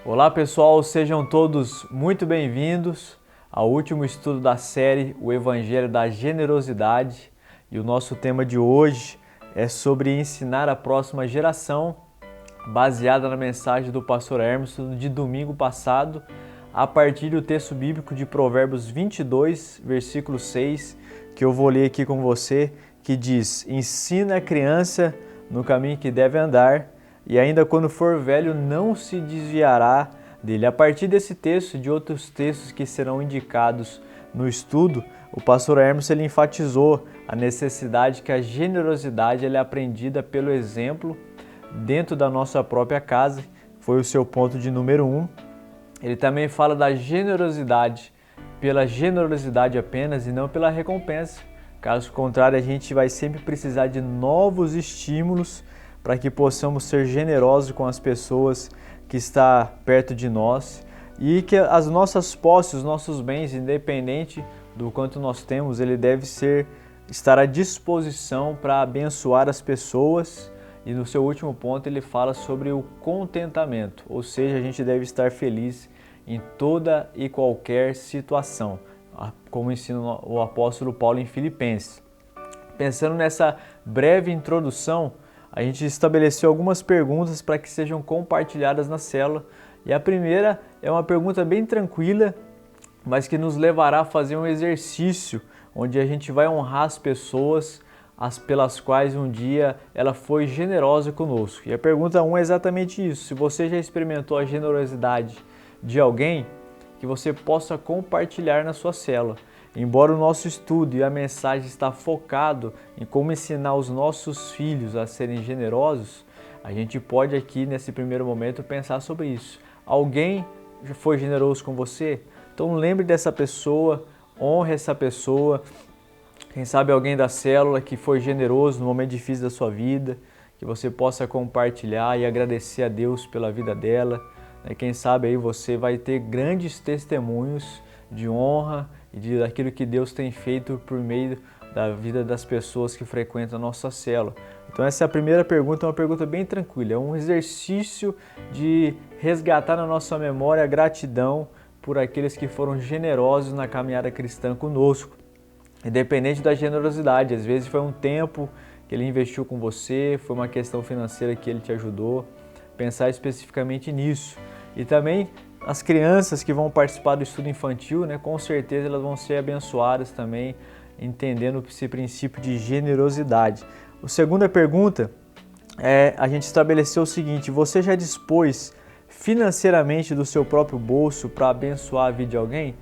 Olá pessoal, sejam todos muito bem-vindos ao último estudo da série O Evangelho da Generosidade. E o nosso tema de hoje é sobre ensinar a próxima geração, baseada na mensagem do pastor Hermes de domingo passado, a partir do texto bíblico de Provérbios 22, versículo 6, que eu vou ler aqui com você, que diz: ensina a criança no caminho que deve andar, e ainda quando for velho não se desviará dele. A partir desse texto e de outros textos que serão indicados no estudo, o pastor Hermes ele enfatizou a necessidade que a generosidade é aprendida pelo exemplo dentro da nossa própria casa, foi o seu ponto de número 1. Ele também fala da generosidade pela generosidade apenas e não pela recompensa. Caso contrário, a gente vai sempre precisar de novos estímulos para que possamos ser generosos com as pessoas que estão perto de nós e que as nossas posses, os nossos bens, independente do quanto nós temos, ele deve estar à disposição para abençoar as pessoas. E no seu último ponto ele fala sobre o contentamento, ou seja, a gente deve estar feliz em toda e qualquer situação, como ensina o apóstolo Paulo em Filipenses. Pensando nessa breve introdução, a gente estabeleceu algumas perguntas para que sejam compartilhadas na célula. E a primeira é uma pergunta bem tranquila, mas que nos levará a fazer um exercício onde a gente vai honrar as pessoas pelas quais um dia ela foi generosa conosco. E a pergunta 1 é exatamente isso: se você já experimentou a generosidade de alguém, que você possa compartilhar na sua célula. Embora o nosso estudo e a mensagem está focado em como ensinar os nossos filhos a serem generosos, a gente pode aqui nesse primeiro momento pensar sobre isso. Alguém já foi generoso com você? Então lembre dessa pessoa, honre essa pessoa. Quem sabe alguém da célula que foi generoso no momento difícil da sua vida, que você possa compartilhar e agradecer a Deus pela vida dela. Quem sabe aí você vai ter grandes testemunhos de honra e daquilo que Deus tem feito por meio da vida das pessoas que frequentam a nossa célula. Então essa é a primeira pergunta, uma pergunta bem tranquila, é um exercício de resgatar na nossa memória a gratidão por aqueles que foram generosos na caminhada cristã conosco. Independente da generosidade, às vezes foi um tempo que ele investiu com você, foi uma questão financeira que ele te ajudou, pensar especificamente nisso. E também as crianças que vão participar do estudo infantil, com certeza elas vão ser abençoadas também, entendendo esse princípio de generosidade. A segunda pergunta a gente estabeleceu o seguinte: você já dispôs financeiramente do seu próprio bolso para abençoar a vida de alguém?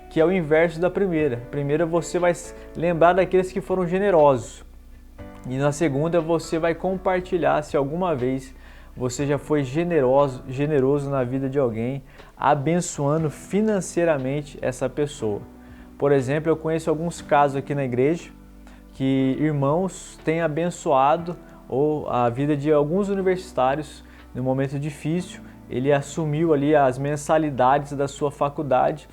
Que é o inverso da primeira. Primeira você vai lembrar daqueles que foram generosos. E na segunda você vai compartilhar se alguma vez você já foi generoso na vida de alguém, abençoando financeiramente essa pessoa. Por exemplo, eu conheço alguns casos aqui na igreja que irmãos têm abençoado a vida de alguns universitários no momento difícil. Ele assumiu ali as mensalidades da sua faculdade.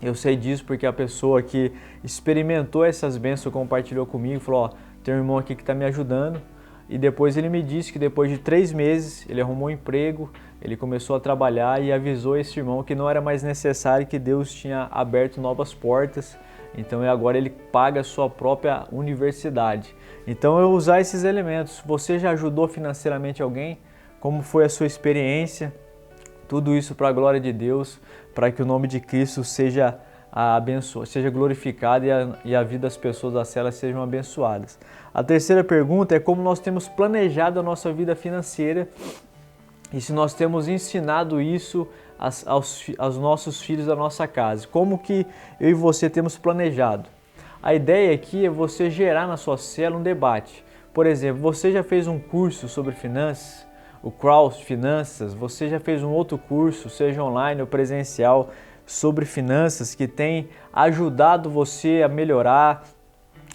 Eu sei disso porque a pessoa que experimentou essas bênçãos compartilhou comigo, falou: tem um irmão aqui que está me ajudando. E depois ele me disse que depois de 3 meses ele arrumou um emprego, ele começou a trabalhar e avisou esse irmão que não era mais necessário, que Deus tinha aberto novas portas. Então agora ele paga a sua própria universidade. Então eu usar esses elementos. Você já ajudou financeiramente alguém? Como foi a sua experiência? Tudo isso para a glória de Deus, para que o nome de Cristo seja glorificado e a vida das pessoas da célula sejam abençoadas. A terceira pergunta é como nós temos planejado a nossa vida financeira e se nós temos ensinado isso aos nossos filhos da nossa casa. Como que eu e você temos planejado? A ideia aqui é você gerar na sua célula um debate. Por exemplo, você já fez um curso sobre finanças? O Cross Finanças, você já fez um outro curso, seja online ou presencial, sobre finanças que tem ajudado você a melhorar,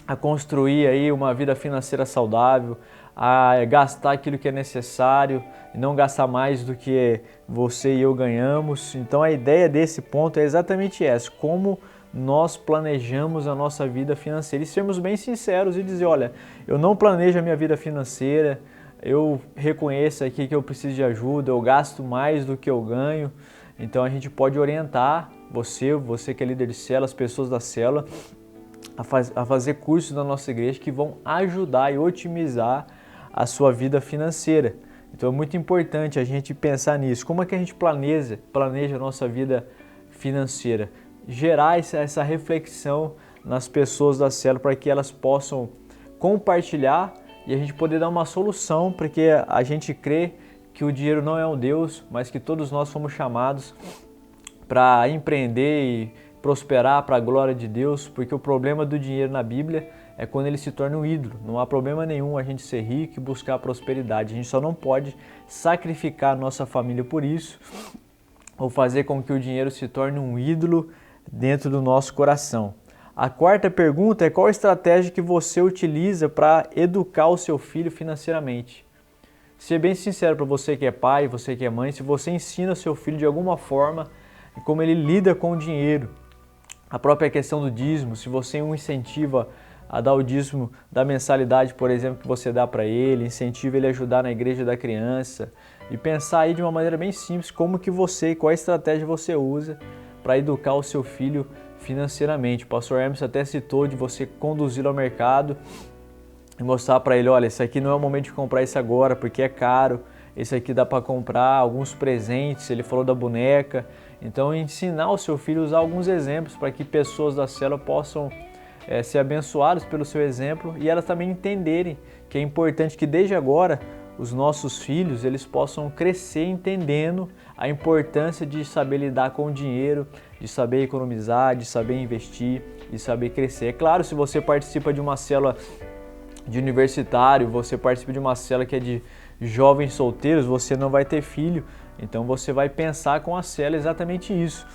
a construir aí uma vida financeira saudável, a gastar aquilo que é necessário e não gastar mais do que você e eu ganhamos. Então a ideia desse ponto é exatamente essa: como nós planejamos a nossa vida financeira e sermos bem sinceros e dizer: olha, eu não planejo a minha vida financeira, eu reconheço aqui que eu preciso de ajuda, eu gasto mais do que eu ganho. Então a gente pode orientar você que é líder de célula, as pessoas da célula, a fazer cursos na nossa igreja que vão ajudar e otimizar a sua vida financeira. Então é muito importante a gente pensar nisso. Como é que a gente planeja a nossa vida financeira? Gerar essa reflexão nas pessoas da célula para que elas possam compartilhar e a gente poder dar uma solução, porque a gente crê que o dinheiro não é um Deus, mas que todos nós fomos chamados para empreender e prosperar para a glória de Deus, porque o problema do dinheiro na Bíblia é quando ele se torna um ídolo. Não há problema nenhum a gente ser rico e buscar a prosperidade. A gente só não pode sacrificar a nossa família por isso ou fazer com que o dinheiro se torne um ídolo dentro do nosso coração. A quarta pergunta é: qual a estratégia que você utiliza para educar o seu filho financeiramente? Ser bem sincero para você que é pai, você que é mãe, se você ensina o seu filho de alguma forma como ele lida com o dinheiro, a própria questão do dízimo, se você o incentiva a dar o dízimo da mensalidade, por exemplo, que você dá para ele, incentiva ele a ajudar na igreja da criança e pensar aí de uma maneira bem simples qual a estratégia você usa para educar o seu filho financeiramente. O pastor Hermes até citou de você conduzi-lo ao mercado e mostrar para ele, olha, esse aqui não é o momento de comprar isso agora porque é caro, esse aqui dá para comprar alguns presentes, ele falou da boneca. Então ensinar o seu filho a usar alguns exemplos para que pessoas da célula possam ser abençoadas pelo seu exemplo e elas também entenderem que é importante que desde agora os nossos filhos eles possam crescer entendendo a importância de saber lidar com o dinheiro, de saber economizar, de saber investir e saber crescer. É claro, se você participa de uma célula de universitário, você participa de uma célula que é de jovens solteiros, você não vai ter filho, então você vai pensar com a célula exatamente isso.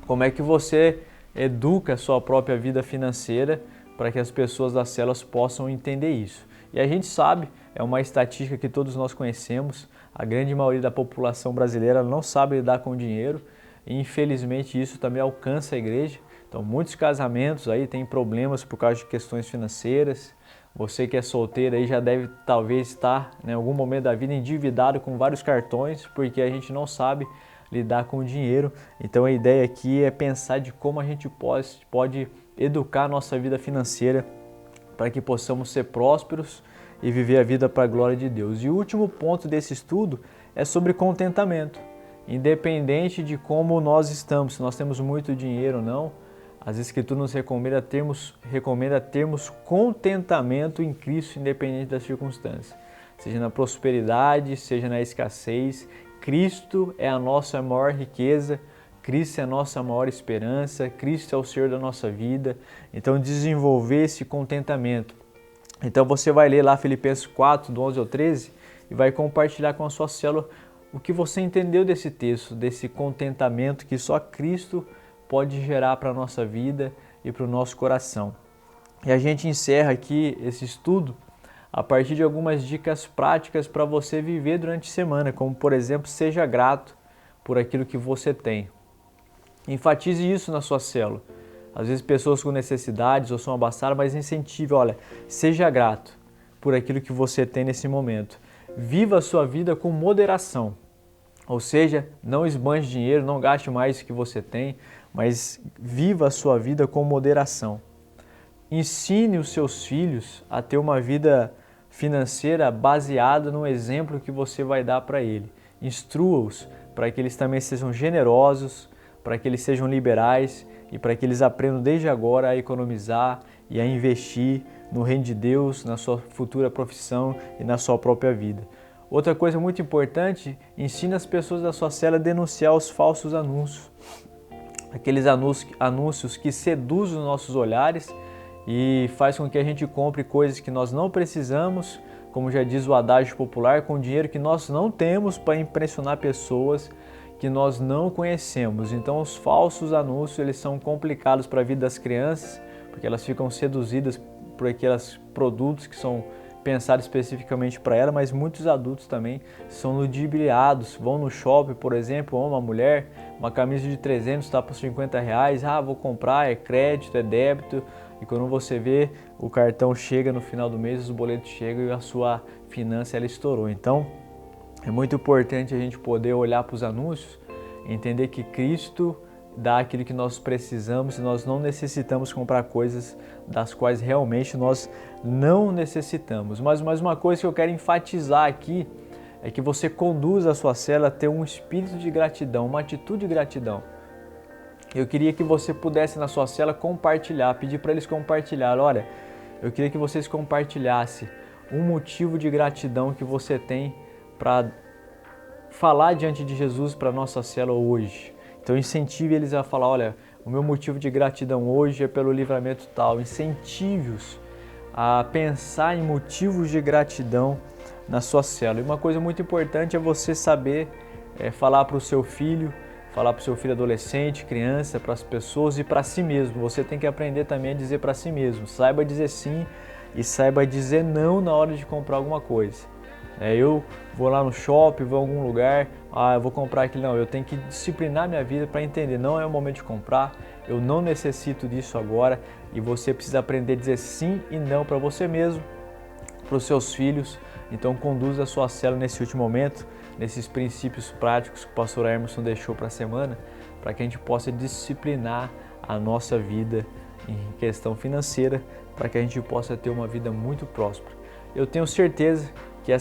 Como é que você educa a sua própria vida financeira para que as pessoas das células possam entender isso. E a gente sabe, é uma estatística que todos nós conhecemos, a grande maioria da população brasileira não sabe lidar com dinheiro e infelizmente isso também alcança a igreja. Então muitos casamentos aí têm problemas por causa de questões financeiras. Você que é solteiro aí já deve talvez estar em algum momento da vida endividado com vários cartões porque a gente não sabe lidar com o dinheiro. Então a ideia aqui é pensar de como a gente pode educar a nossa vida financeira para que possamos ser prósperos e viver a vida para a glória de Deus. E o último ponto desse estudo é sobre contentamento. Independente de como nós estamos, se nós temos muito dinheiro ou não, as Escrituras nos recomenda termos contentamento em Cristo, independente das circunstâncias. Seja na prosperidade, seja na escassez, Cristo é a nossa maior riqueza, Cristo é a nossa maior esperança, Cristo é o Senhor da nossa vida. Então desenvolver esse contentamento. Então você vai ler lá Filipenses 4, do 11 ao 13 e vai compartilhar com a sua célula o que você entendeu desse texto, desse contentamento que só Cristo pode gerar para a nossa vida e para o nosso coração. E a gente encerra aqui esse estudo a partir de algumas dicas práticas para você viver durante a semana, como por exemplo, seja grato por aquilo que você tem. Enfatize isso na sua célula. Às vezes pessoas com necessidades ou são abastadas, mas incentive, olha, seja grato por aquilo que você tem nesse momento. Viva a sua vida com moderação, ou seja, não esbanje dinheiro, não gaste mais do que você tem, mas viva a sua vida com moderação. Ensine os seus filhos a ter uma vida financeira baseada no exemplo que você vai dar para ele. Instrua-os para que eles também sejam generosos, para que eles sejam liberais e para que eles aprendam desde agora a economizar e a investir no reino de Deus, na sua futura profissão e na sua própria vida. Outra coisa muito importante, ensine as pessoas da sua célula a denunciar os falsos anúncios. Aqueles anúncios que seduzem os nossos olhares e faz com que a gente compre coisas que nós não precisamos, como já diz o adágio popular, com dinheiro que nós não temos para impressionar pessoas que nós não conhecemos. Então os falsos anúncios eles são complicados para a vida das crianças, porque elas ficam seduzidas por aqueles produtos que são pensados especificamente para ela, mas muitos adultos também são ludibriados, vão no shopping, por exemplo, uma mulher, uma camisa de 300 está por R$50, vou comprar, é crédito, é débito, e quando você vê, o cartão chega no final do mês, os boletos chegam e a sua finança ela estourou. Então, é muito importante a gente poder olhar para os anúncios, entender que Cristo dá aquilo que nós precisamos e nós não necessitamos comprar coisas das quais realmente nós não necessitamos. Mas mais uma coisa que eu quero enfatizar aqui é que você conduz a sua célula a ter um espírito de gratidão, uma atitude de gratidão. Eu queria que você pudesse na sua célula compartilhar, pedir para eles compartilhar. Olha, eu queria que vocês compartilhassem um motivo de gratidão que você tem para falar diante de Jesus para a nossa célula hoje. Então incentive eles a falar, olha, o meu motivo de gratidão hoje é pelo livramento tal. Incentive-os a pensar em motivos de gratidão na sua célula. E uma coisa muito importante é você saber falar para o seu filho, falar para o seu filho adolescente, criança, para as pessoas e para si mesmo. Você tem que aprender também a dizer para si mesmo. Saiba dizer sim e saiba dizer não na hora de comprar alguma coisa. Eu vou lá no shopping, vou em algum lugar, eu vou comprar aquilo. Não, eu tenho que disciplinar minha vida para entender, não é o momento de comprar, eu não necessito disso agora, e você precisa aprender a dizer sim e não para você mesmo, para os seus filhos. Então conduza a sua célula nesse último momento, nesses princípios práticos que o pastor Emerson deixou para a semana, para que a gente possa disciplinar a nossa vida em questão financeira, para que a gente possa ter uma vida muito próspera. Eu tenho certeza que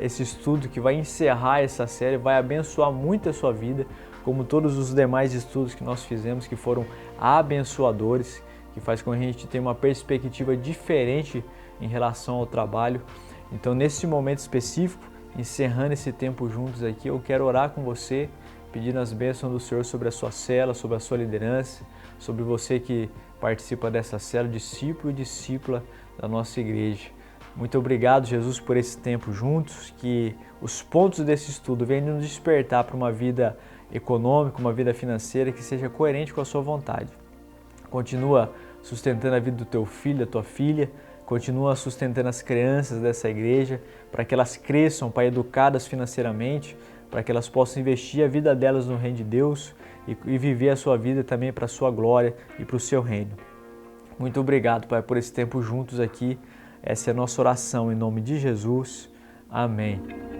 esse estudo que vai encerrar essa série vai abençoar muito a sua vida, como todos os demais estudos que nós fizemos, que foram abençoadores, que faz com que a gente tenha uma perspectiva diferente em relação ao trabalho. Então, nesse momento específico, encerrando esse tempo juntos aqui, eu quero orar com você, pedindo as bênçãos do Senhor sobre a sua célula, sobre a sua liderança, sobre você que participa dessa célula, discípulo e discípula da nossa igreja. Muito obrigado, Jesus, por esse tempo juntos, que os pontos desse estudo venham nos despertar para uma vida econômica, uma vida financeira que seja coerente com a sua vontade. Continua sustentando a vida do teu filho, da tua filha, continua sustentando as crianças dessa igreja, para que elas cresçam, Pai, educadas financeiramente, para que elas possam investir a vida delas no reino de Deus e viver a sua vida também para a sua glória e para o seu reino. Muito obrigado, Pai, por esse tempo juntos aqui. Essa é a nossa oração em nome de Jesus. Amém.